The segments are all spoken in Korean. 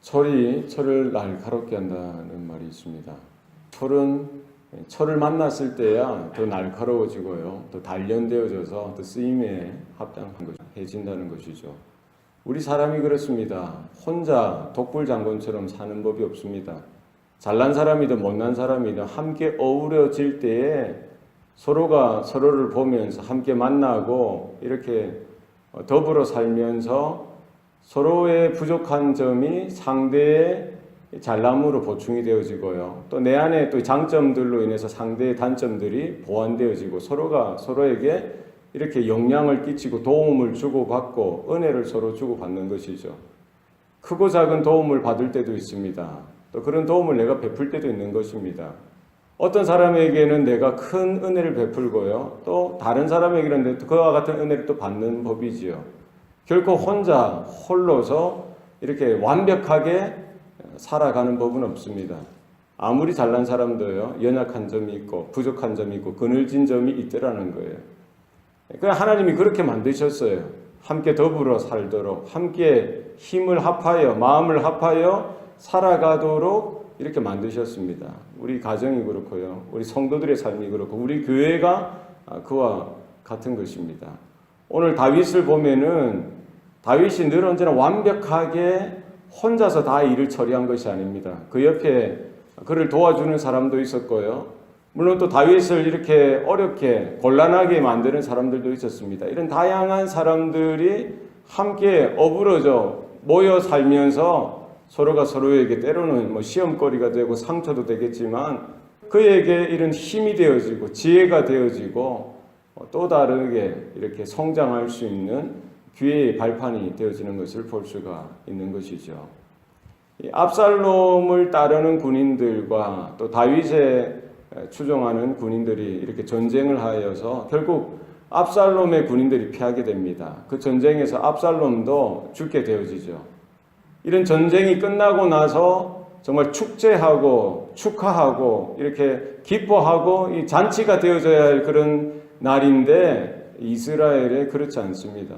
철이 철을 날카롭게 한다는 말이 있습니다. 철을 만났을 때야 더 날카로워지고요, 더 단련되어져서 더 쓰임에 합당해진다는 것이죠. 우리 사람이 그렇습니다. 혼자 독불장군처럼 사는 법이 없습니다. 잘난 사람이든 못난 사람이든 함께 어우러질 때에 서로가 서로를 보면서 함께 만나고 이렇게 더불어 살면서 서로의 부족한 점이 상대의 잘남으로 보충이 되어지고요. 또 내 안에 또 장점들로 인해서 상대의 단점들이 보완되어지고 서로가 서로에게 이렇게 영향을 끼치고 도움을 주고받고 은혜를 서로 주고받는 것이죠. 크고 작은 도움을 받을 때도 있습니다. 또 그런 도움을 내가 베풀 때도 있는 것입니다. 어떤 사람에게는 내가 큰 은혜를 베풀고요, 또 다른 사람에게는 그와 같은 은혜를 또 받는 법이지요. 결코 홀로서 이렇게 완벽하게 살아가는 법은 없습니다. 아무리 잘난 사람도요, 연약한 점이 있고 부족한 점이 있고 그늘진 점이 있더라는 거예요. 그냥 하나님이 그렇게 만드셨어요. 함께 더불어 살도록, 함께 힘을 합하여 마음을 합하여 살아가도록 이렇게 만드셨습니다. 우리 가정이 그렇고요, 우리 성도들의 삶이 그렇고 우리 교회가 그와 같은 것입니다. 오늘 다윗을 보면은 다윗이 늘 언제나 완벽하게 혼자서 다 일을 처리한 것이 아닙니다. 그 옆에 그를 도와주는 사람도 있었고요, 물론 또 다윗을 이렇게 어렵게 곤란하게 만드는 사람들도 있었습니다. 이런 다양한 사람들이 함께 어우러져 모여 살면서 서로가 서로에게 때로는 시험거리가 되고 상처도 되겠지만 그에게 이런 힘이 되어지고 지혜가 되어지고 또 다르게 이렇게 성장할 수 있는 기회의 발판이 되어지는 것을 볼 수가 있는 것이죠. 압살롬을 따르는 군인들과 또 다윗에 추종하는 군인들이 이렇게 전쟁을 하여서 결국 압살롬의 군인들이 패하게 됩니다. 그 전쟁에서 압살롬도 죽게 되어지죠. 이런 전쟁이 끝나고 나서 정말 축제하고 축하하고 이렇게 기뻐하고 이 잔치가 되어져야 할 그런 날인데 이스라엘에 그렇지 않습니다.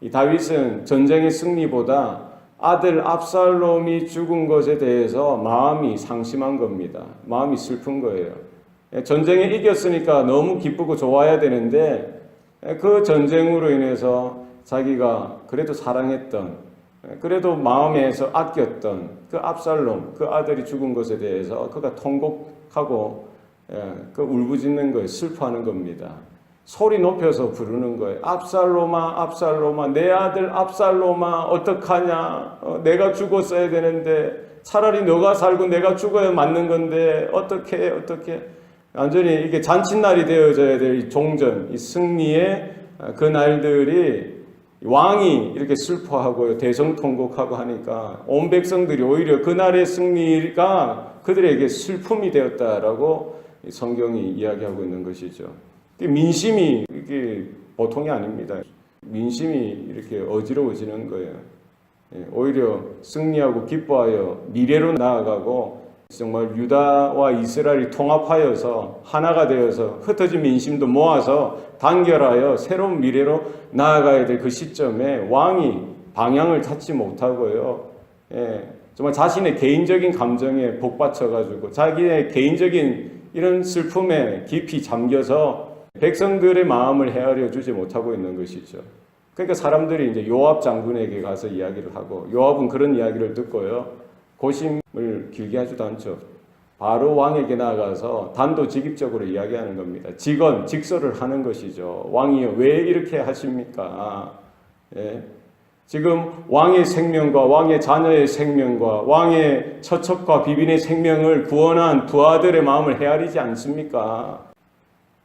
이 다윗은 전쟁의 승리보다 아들 압살롬이 죽은 것에 대해서 마음이 상심한 겁니다. 마음이 슬픈 거예요. 전쟁에 이겼으니까 너무 기쁘고 좋아야 되는데 그 전쟁으로 인해서 자기가 그래도 사랑했던, 그래도 마음에서 아꼈던 그 압살롬, 그 아들이 죽은 것에 대해서 그가 통곡하고 그 울부짖는 거예요. 슬퍼하는 겁니다. 소리 높여서 부르는 거예요. 압살롬아, 압살롬아, 내 아들 압살롬아, 어떡하냐? 내가 죽었어야 되는데 차라리 너가 살고 내가 죽어야 맞는 건데 어떻게 완전히 이게 잔칫날이 되어져야 될 이 종전, 이 승리의 그 날들이 왕이 이렇게 슬퍼하고 대성통곡하고 하니까 온 백성들이 오히려 그날의 승리가 그들에게 슬픔이 되었다라고 성경이 이야기하고 있는 것이죠. 민심이 이게 보통이 아닙니다. 민심이 이렇게 어지러워지는 거예요. 오히려 승리하고 기뻐하여 미래로 나아가고 정말 유다와 이스라엘이 통합하여서 하나가 되어서 흩어진 민심도 모아서 단결하여 새로운 미래로 나아가야 될 그 시점에 왕이 방향을 찾지 못하고요, 정말 자신의 개인적인 감정에 복받쳐가지고 자기의 개인적인 이런 슬픔에 깊이 잠겨서 백성들의 마음을 헤아려 주지 못하고 있는 것이죠. 그러니까 사람들이 이제 요압 장군에게 가서 이야기를 하고, 요압은 그런 이야기를 듣고요, 고심을 길게 하지도 않죠. 바로 왕에게 나아가서 단도직입적으로 이야기하는 겁니다. 직설을 하는 것이죠. 왕이요, 왜 이렇게 하십니까? 지금 왕의 생명과 왕의 자녀의 생명과 왕의 처첩과 비빈의 생명을 구원한 두 아들의 마음을 헤아리지 않습니까?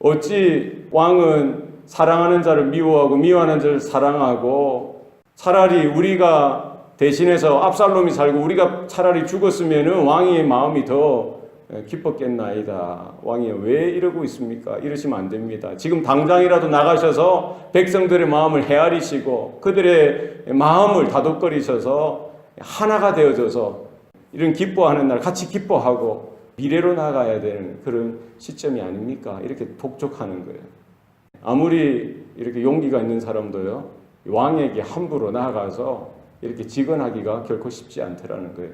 어찌 왕은 사랑하는 자를 미워하고 미워하는 자를 사랑하고, 차라리 우리가 대신해서 압살롬이 살고 우리가 차라리 죽었으면 왕의 마음이 더 기뻤겠나이다. 왕이 왜 이러고 있습니까? 이러시면 안 됩니다. 지금 당장이라도 나가셔서 백성들의 마음을 헤아리시고 그들의 마음을 다독거리셔서 하나가 되어져서 이런 기뻐하는 날 같이 기뻐하고 미래로 나가야 되는 그런 시점이 아닙니까? 이렇게 독촉하는 거예요. 아무리 이렇게 용기가 있는 사람도요, 왕에게 함부로 나아가서 이렇게 직언하기가 결코 쉽지 않더라는 거예요.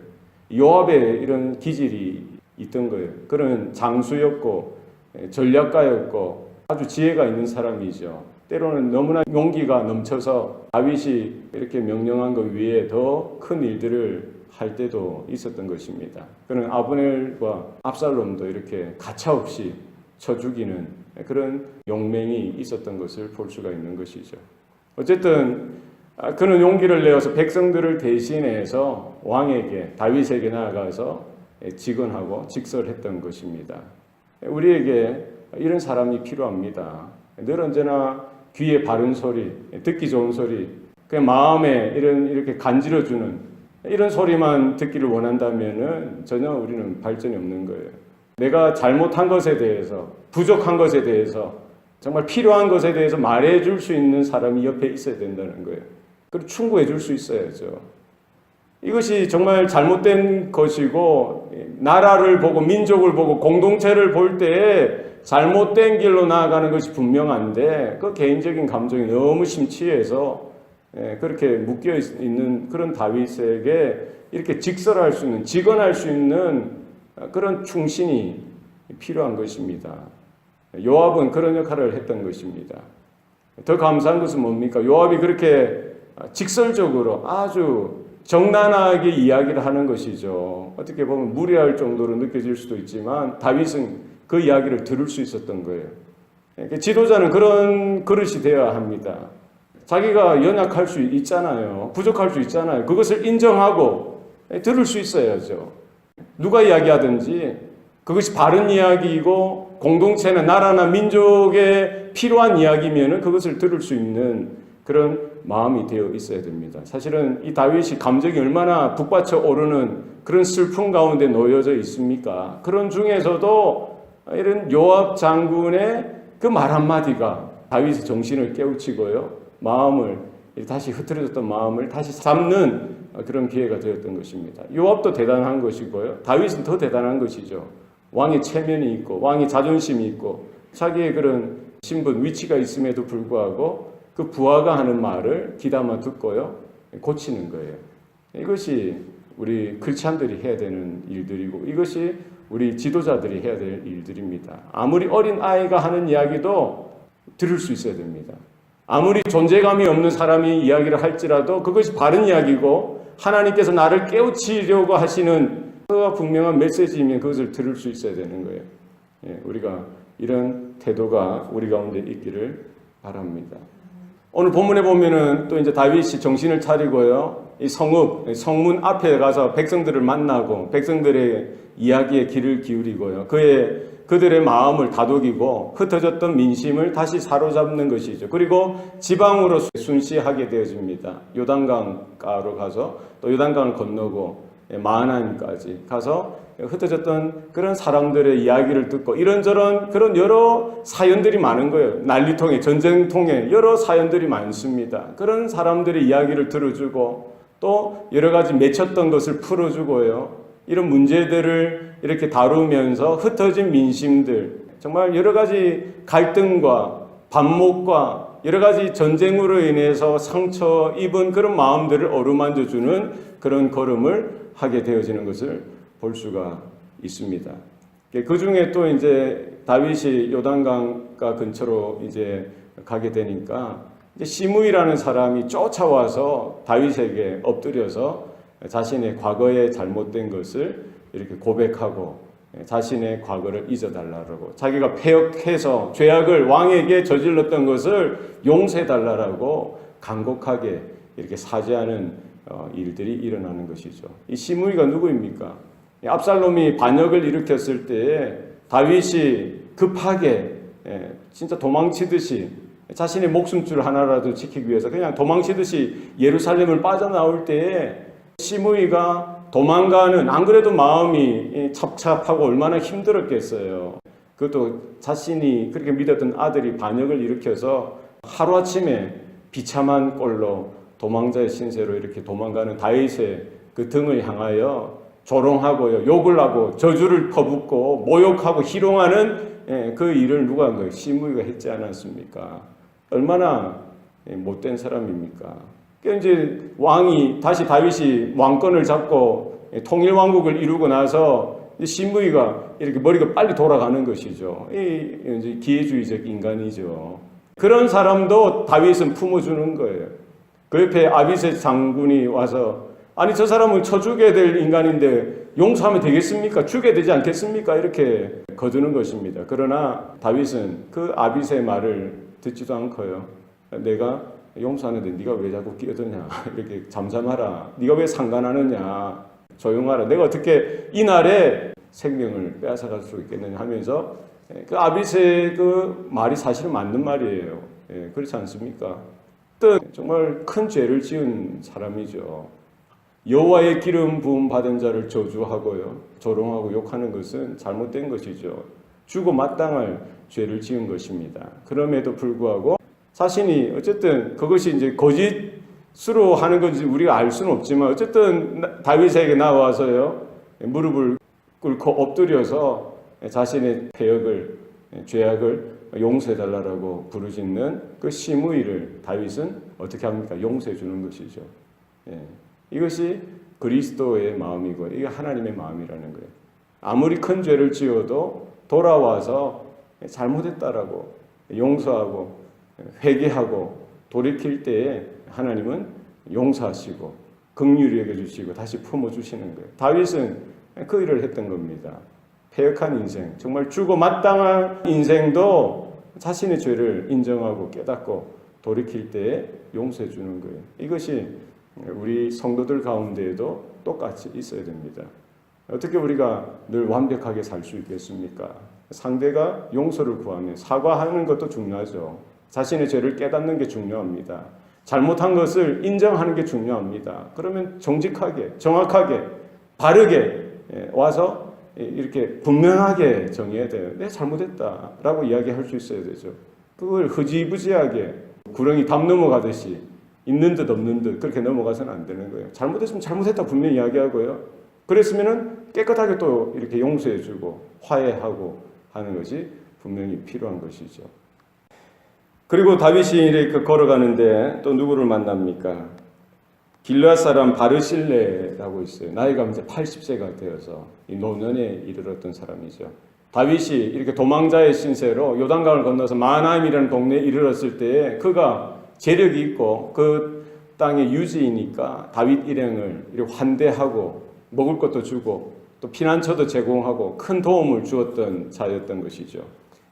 요압에 이런 기질이 있던 거예요. 그는 장수였고 전략가였고 아주 지혜가 있는 사람이죠. 때로는 너무나 용기가 넘쳐서 다윗이 이렇게 명령한 것 위에 더 큰 일들을 할 때도 있었던 것입니다. 그는 아브넬과 압살롬도 이렇게 가차없이 쳐 죽이는 그런 용맹이 있었던 것을 볼 수가 있는 것이죠. 어쨌든 그는 용기를 내어서 백성들을 대신해서 왕에게, 다윗에게 나아가서 직언하고 직설했던 것입니다. 우리에게 이런 사람이 필요합니다. 늘 언제나 귀에 바른 소리, 듣기 좋은 소리, 그냥 마음에 이렇게 간지러주는 이런 소리만 듣기를 원한다면은 전혀 우리는 발전이 없는 거예요. 내가 잘못한 것에 대해서, 부족한 것에 대해서, 정말 필요한 것에 대해서 말해줄 수 있는 사람이 옆에 있어야 된다는 거예요. 그리고 충고해줄 수 있어야죠. 이것이 정말 잘못된 것이고 나라를 보고 민족을 보고 공동체를 볼 때에 잘못된 길로 나아가는 것이 분명한데 그 개인적인 감정이 너무 심취해서 그렇게 묶여 있는 그런 다윗에게 이렇게 직설할 수 있는, 직언할 수 있는 그런 충신이 필요한 것입니다. 요압은 그런 역할을 했던 것입니다. 더 감사한 것은 뭡니까? 요압이 그렇게 직설적으로 아주 정난하게 이야기를 하는 것이죠. 어떻게 보면 무례할 정도로 느껴질 수도 있지만 다윗은 그 이야기를 들을 수 있었던 거예요. 지도자는 그런 그릇이 되어야 합니다. 자기가 연약할 수 있잖아요. 부족할 수 있잖아요. 그것을 인정하고 들을 수 있어야죠. 누가 이야기하든지 그것이 바른 이야기이고 공동체나 나라나 민족에 필요한 이야기면은 그것을 들을 수 있는 그런 마음이 되어 있어야 됩니다. 사실은 이 다윗이 감정이 얼마나 북받쳐 오르는 그런 슬픔 가운데 놓여져 있습니까? 그런 중에서도 이런 요압 장군의 그 말 한마디가 다윗의 정신을 깨우치고요. 마음을 다시 흐트러졌던 마음을 다시 잡는 그런 기회가 되었던 것입니다. 요압도 대단한 것이고요. 다윗은 더 대단한 것이죠. 왕의 체면이 있고 왕의 자존심이 있고 자기의 그런 신분, 위치가 있음에도 불구하고 그 부하가 하는 말을 귀담아 듣고요. 고치는 거예요. 이것이 우리 크리스찬들이 해야 되는 일들이고 이것이 우리 지도자들이 해야 될 일들입니다. 아무리 어린 아이가 하는 이야기도 들을 수 있어야 됩니다. 아무리 존재감이 없는 사람이 이야기를 할지라도 그것이 바른 이야기고 하나님께서 나를 깨우치려고 하시는 그 분명한 메시지이면 그것을 들을 수 있어야 되는 거예요. 우리가 이런 태도가 우리 가운데 있기를 바랍니다. 오늘 본문에 보면은 또 이제 다윗이 정신을 차리고요. 이 성문 앞에 가서 백성들을 만나고 백성들의 이야기에 귀를 기울이고요. 그들의 마음을 다독이고 흩어졌던 민심을 다시 사로잡는 것이죠. 그리고 지방으로 순시하게 되어집니다. 요단강가로 가서 또 요단강을 건너고 마하나임까지 가서 흩어졌던 그런 사람들의 이야기를 듣고 이런저런 그런 여러 사연들이 많은 거예요. 난리통에, 전쟁통에 여러 사연들이 많습니다. 그런 사람들의 이야기를 들어주고 또 여러 가지 맺혔던 것을 풀어주고요. 이런 문제들을 이렇게 다루면서 흩어진 민심들, 정말 여러 가지 갈등과 반목과 여러 가지 전쟁으로 인해서 상처 입은 그런 마음들을 어루만져주는 그런 걸음을 하게 되어지는 것을 볼 수가 있습니다. 그 중에 또 이제 다윗이 요단강가 근처로 이제 가게 되니까 이제 시므이라는 사람이 쫓아와서 다윗에게 엎드려서 자신의 과거에 잘못된 것을 이렇게 고백하고 자신의 과거를 잊어달라고 자기가 패역해서 죄악을 왕에게 저질렀던 것을 용서해달라고 간곡하게 이렇게 사죄하는 일들이 일어나는 것이죠. 이 시므이가 누구입니까? 압살롬이 반역을 일으켰을 때에 다윗이 급하게 진짜 도망치듯이 자신의 목숨줄 하나라도 지키기 위해서 그냥 도망치듯이 예루살렘을 빠져나올 때에 시므이가 도망가는 안 그래도 마음이 찹찹하고 얼마나 힘들었겠어요. 그것도 자신이 그렇게 믿었던 아들이 반역을 일으켜서 하루아침에 비참한 꼴로 도망자의 신세로 이렇게 도망가는 다윗의 그 등을 향하여 조롱하고요, 욕을 하고 저주를 퍼붓고 모욕하고 희롱하는 그 일을 누가 한 거예요? 시므이가 했지 않았습니까? 얼마나 못된 사람입니까? 그러니까 이제 왕이 다시 다윗이 왕권을 잡고 통일 왕국을 이루고 나서 시므이가 이렇게 머리가 빨리 돌아가는 것이죠. 이 이제 기회주의적 인간이죠. 그런 사람도 다윗은 품어주는 거예요. 그 옆에 아비새 장군이 와서 아니 저 사람은 쳐 죽여야 될 인간인데 용서하면 되겠습니까? 죽여야 되지 않겠습니까? 이렇게 거두는 것입니다. 그러나 다윗은 그 아비새의 말을 듣지도 않고요. 내가 용서하는데 네가 왜 자꾸 끼어드냐? 이렇게 잠잠하라. 네가 왜 상관하느냐? 조용하라. 내가 어떻게 이날에 생명을 빼앗아갈 수 있겠느냐 하면서 그 아비새의 그 말이 사실은 맞는 말이에요. 그렇지 않습니까? 또 정말 큰 죄를 지은 사람이죠. 여호와의 기름 부음 받은 자를 저주하고요, 조롱하고 욕하는 것은 잘못된 것이죠. 주고 마땅할 죄를 지은 것입니다. 그럼에도 불구하고 자신이 어쨌든 그것이 이제 거짓으로 하는 건지 우리가 알 수는 없지만 어쨌든 다윗에게 나와서요 무릎을 꿇고 엎드려서 자신의 패역을 죄악을 용서해달라고 부르짖는 그 시므이를 다윗은 어떻게 합니까? 용서해 주는 것이죠. 이것이 그리스도의 마음이고 이게 하나님의 마음이라는 거예요. 아무리 큰 죄를 지어도 돌아와서 잘못했다라고 용서하고 회개하고 돌이킬 때에 하나님은 용서하시고 긍휼히 여겨주시고 다시 품어주시는 거예요. 다윗은 그 일을 했던 겁니다. 패역한 인생, 정말 죽어 마땅한 인생도 자신의 죄를 인정하고 깨닫고 돌이킬 때에 용서해 주는 거예요. 이것이 우리 성도들 가운데에도 똑같이 있어야 됩니다. 어떻게 우리가 늘 완벽하게 살 수 있겠습니까? 상대가 용서를 구하면 사과하는 것도 중요하죠. 자신의 죄를 깨닫는 게 중요합니다. 잘못한 것을 인정하는 게 중요합니다. 그러면 정직하게, 정확하게, 바르게 와서 이렇게 분명하게 정해야 돼요. 내가 잘못했다라고 이야기할 수 있어야 되죠. 그걸 흐지부지하게 구렁이 담 넘어가듯이 있는 듯 없는 듯 그렇게 넘어가서는 안 되는 거예요. 잘못했으면 잘못했다 분명히 이야기하고요. 그랬으면은 깨끗하게 또 이렇게 용서해주고 화해하고 하는 것이 분명히 필요한 것이죠. 그리고 다윗이 이렇게 걸어가는데 또 누구를 만납니까? 길르앗 사람 바르실레라고 있어요. 나이가 이제 80세가 되어서 이 노년에 이르렀던 사람이죠. 다윗이 이렇게 도망자의 신세로 요단강을 건너서 마하나임이라는 동네에 이르렀을 때에 그가 재력이 있고 그 땅의 유지이니까 다윗 일행을 이렇게 환대하고 먹을 것도 주고 또 피난처도 제공하고 큰 도움을 주었던 자였던 것이죠.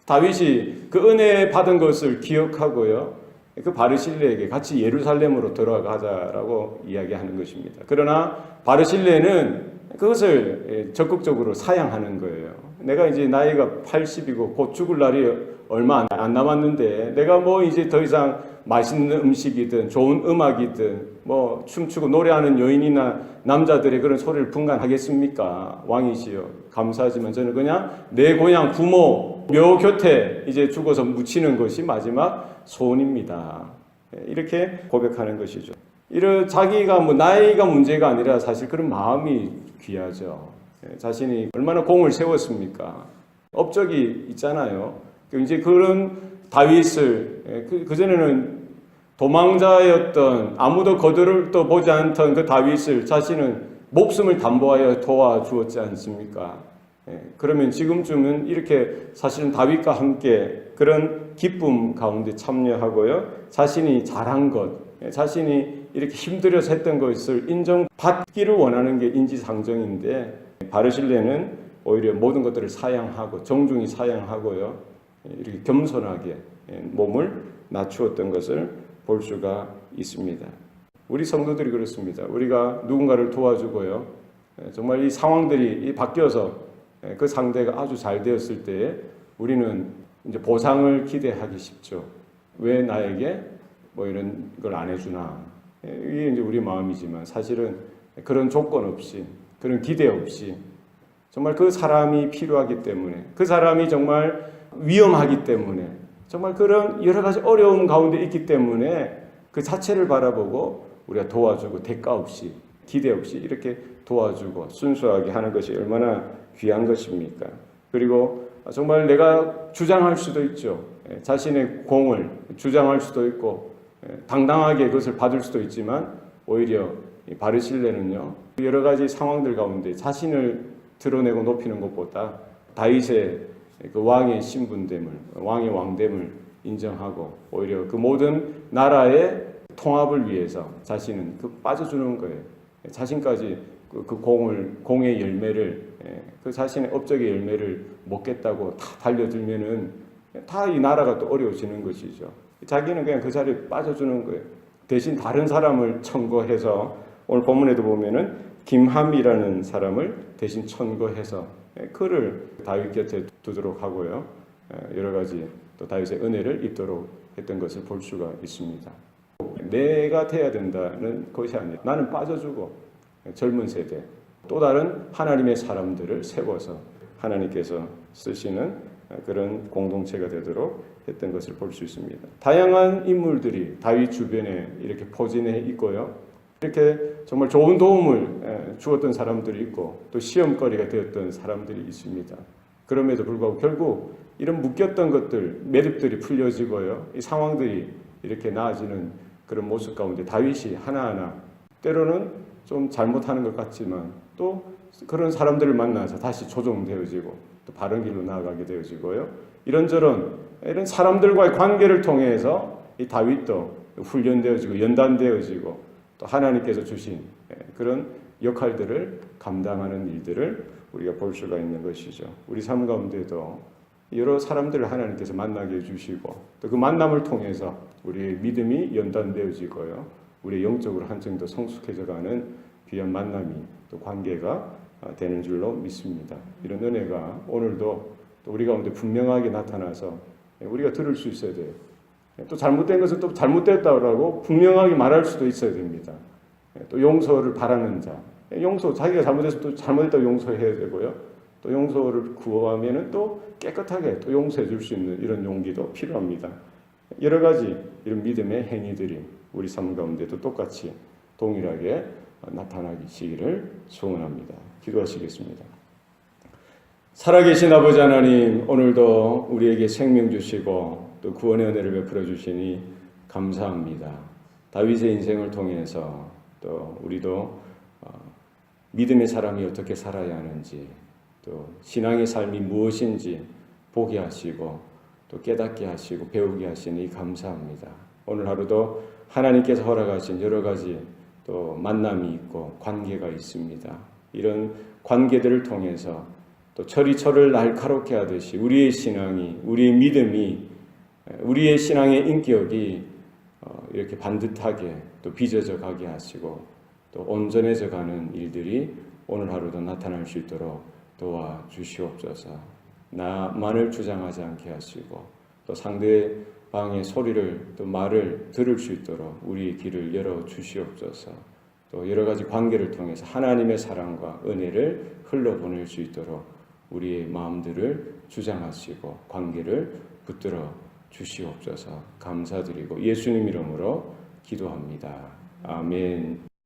다윗이 그 은혜 받은 것을 기억하고요, 그 바르실레에게 같이 예루살렘으로 들어가자라고 이야기하는 것입니다. 그러나 바르실레는 그것을 적극적으로 사양하는 거예요. 내가 이제 나이가 80이고 곧 죽을 날이 얼마 안 남았는데 내가 뭐 이제 더 이상 맛있는 음식이든 좋은 음악이든 뭐 춤추고 노래하는 여인이나 남자들의 그런 소리를 분간하겠습니까? 왕이시여 감사하지만 저는 그냥 내 고향 부모 묘 곁에 이제 죽어서 묻히는 것이 마지막 소원입니다. 이렇게 고백하는 것이죠. 이런 자기가 뭐 나이가 문제가 아니라 사실 그런 마음이 귀하죠. 자신이 얼마나 공을 세웠습니까? 업적이 있잖아요. 이제 그런 다윗을 그전에는 도망자였던 아무도 거들도 보지 않던 그 다윗을 자신은 목숨을 담보하여 도와주었지 않습니까? 그러면 지금쯤은 이렇게 사실은 다윗과 함께 그런 기쁨 가운데 참여하고요. 자신이 잘한 것, 자신이 이렇게 힘들여서 했던 것을 인정받기를 원하는 게 인지상정인데 바르실레는 오히려 모든 것들을 사양하고 정중히 사양하고요. 이렇게 겸손하게 몸을 낮추었던 것을 볼 수가 있습니다. 우리 성도들이 그렇습니다. 우리가 누군가를 도와주고요. 정말 이 상황들이 바뀌어서 그 상대가 아주 잘 되었을 때에 우리는 이제 보상을 기대하기 쉽죠. 왜 나에게 뭐 이런 걸 안 해주나. 이게 이제 우리 마음이지만 사실은 그런 조건 없이, 그런 기대 없이 정말 그 사람이 필요하기 때문에, 그 사람이 정말 위험하기 때문에, 정말 그런 여러 가지 어려움 가운데 있기 때문에 그 자체를 바라보고 우리가 도와주고 대가 없이, 기대 없이 이렇게 도와주고 순수하게 하는 것이 얼마나 귀한 것입니까? 그리고 정말 내가 주장할 수도 있죠. 자신의 공을 주장할 수도 있고 당당하게 그것을 받을 수도 있지만 오히려 이 바르실레는요 여러 가지 상황들 가운데 자신을 드러내고 높이는 것보다 다윗의 그 왕의 신분됨을, 왕의 왕됨을 인정하고 오히려 그 모든 나라의 통합을 위해서 자신은 그 빠져주는 거예요. 자신까지 그 공의 열매를, 그 자신의 업적의 열매를 먹겠다고 다 달려들면은 다 이 나라가 또 어려워지는 것이죠. 자기는 그냥 그 자리에 빠져주는 거예요. 대신 다른 사람을 천거해서 오늘 본문에도 보면은 김함이라는 사람을 대신 천거해서 그를 다윗 곁에 두도록 하고요. 여러 가지 또 다윗의 은혜를 입도록 했던 것을 볼 수가 있습니다. 내가 돼야 된다는 것이 아니라 나는 빠져주고 젊은 세대 또 다른 하나님의 사람들을 세워서 하나님께서 쓰시는 그런 공동체가 되도록 했던 것을 볼 수 있습니다. 다양한 인물들이 다윗 주변에 이렇게 포진해 있고요. 이렇게 정말 좋은 도움을 주었던 사람들이 있고 또 시험거리가 되었던 사람들이 있습니다. 그럼에도 불구하고 결국 이런 묶였던 것들, 매듭들이 풀려지고요. 이 상황들이 이렇게 나아지는 그런 모습 가운데 다윗이 하나하나 때로는 좀 잘못하는 것 같지만 또 그런 사람들을 만나서 다시 조정되어지고 또 바른 길로 나아가게 되어지고요. 이런 사람들과의 관계를 통해서 이 다윗도 훈련되어지고 연단되어지고 또 하나님께서 주신 그런 역할들을 감당하는 일들을 우리가 볼 수가 있는 것이죠. 우리 삶 가운데도 여러 사람들을 하나님께서 만나게 해주시고 또 그 만남을 통해서 우리의 믿음이 연단되어지고요. 우리의 영적으로 한층 더 성숙해져가는 귀한 만남이 또 관계가 되는 줄로 믿습니다. 이런 은혜가 오늘도 또 우리 가운데 분명하게 나타나서 우리가 들을 수 있어야 돼요. 또 잘못된 것은 또 잘못됐다고 분명하게 말할 수도 있어야 됩니다. 또 용서를 바라는 자, 자기가 잘못해서 또 잘못했다고 용서해야 되고요. 또 용서를 구하면은 또 깨끗하게 또 용서해 줄 수 있는 이런 용기도 필요합니다. 여러 가지 이런 믿음의 행위들이 우리 삶 가운데도 똑같이 동일하게 나타나시기를 소원합니다. 기도하시겠습니다. 살아계신 아버지 하나님, 오늘도 우리에게 생명 주시고 또 구원의 은혜를 베풀어 주시니 감사합니다. 다윗의 인생을 통해서 또 우리도 믿음의 사람이 어떻게 살아야 하는지 또 신앙의 삶이 무엇인지 보게 하시고 또 깨닫게 하시고 배우게 하시니 감사합니다. 오늘 하루도 하나님께서 허락하신 여러 가지 또 만남이 있고 관계가 있습니다. 이런 관계들을 통해서 또 철이 철을 날카롭게 하듯이 우리의 신앙이, 우리의 믿음이, 우리의 신앙의 인격이 이렇게 반듯하게 또 빚어져 가게 하시고 또 온전해져 가는 일들이 오늘 하루도 나타날 수 있도록 도와주시옵소서. 나만을 주장하지 않게 하시고 또 상대방의 소리를 또 말을 들을 수 있도록 우리의 길을 열어 주시옵소서. 또 여러 가지 관계를 통해서 하나님의 사랑과 은혜를 흘러보낼 수 있도록 우리의 마음들을 주장하시고 관계를 붙들어 주시옵소서. 감사드리고 예수님 이름으로 기도합니다. 아멘.